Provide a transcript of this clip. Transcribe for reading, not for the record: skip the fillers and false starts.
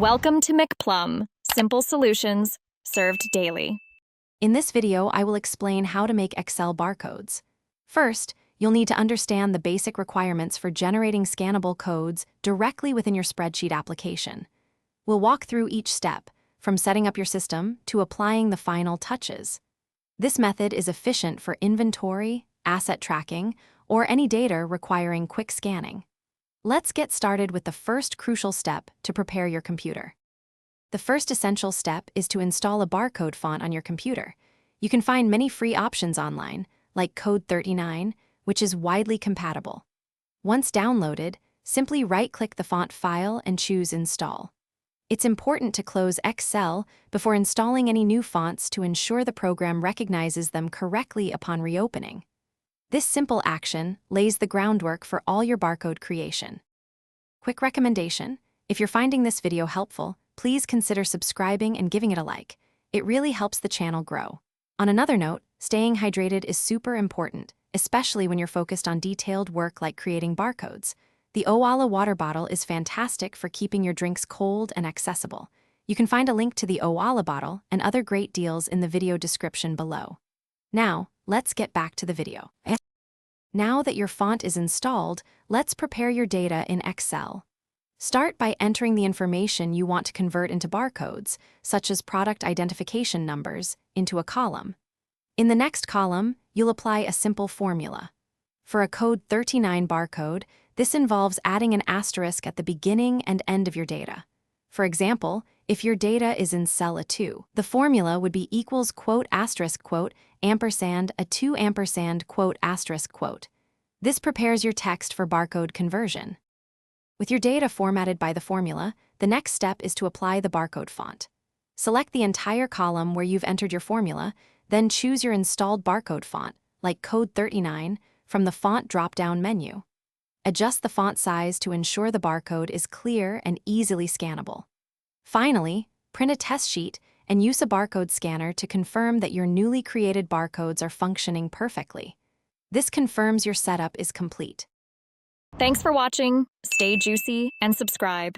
Welcome to McPlum, simple solutions served daily. In this video, I will explain how to make Excel barcodes. First, you'll need to understand the basic requirements for generating scannable codes directly within your spreadsheet application. We'll walk through each step, from setting up your system to applying the final touches. This method is efficient for inventory, asset tracking, or any data requiring quick scanning. Let's get started with the first crucial step to prepare your computer. The first essential step is to install a barcode font on your computer. You can find many free options online, like Code 39, which is widely compatible. Once downloaded, simply right-click the font file and choose Install. It's important to close Excel before installing any new fonts to ensure the program recognizes them correctly upon reopening. This simple action lays the groundwork for all your barcode creation. Quick recommendation: if you're finding this video helpful, please consider subscribing and giving it a like. It really helps the channel grow. On another note, staying hydrated is super important, especially when you're focused on detailed work like creating barcodes. The Owala water bottle is fantastic for keeping your drinks cold and accessible. You can find a link to the Owala bottle and other great deals in the video description below. Now, let's get back to the video. Now that your font is installed, let's prepare your data in Excel. Start by entering the information you want to convert into barcodes, such as product identification numbers, into a column. In the next column, you'll apply a simple formula. For a Code 39 barcode, this involves adding an asterisk at the beginning and end of your data. For example, if your data is in cell A2, the formula would be equals quote asterisk quote ampersand A2 ampersand quote asterisk quote. This prepares your text for barcode conversion. With your data formatted by the formula, the next step is to apply the barcode font. Select the entire column where you've entered your formula, then choose your installed barcode font, like Code 39, from the Font drop-down menu. Adjust the font size to ensure the barcode is clear and easily scannable. Finally, print a test sheet and use a barcode scanner to confirm that your newly created barcodes are functioning perfectly. This confirms your setup is complete. Thanks for watching. Stay juicy and subscribe.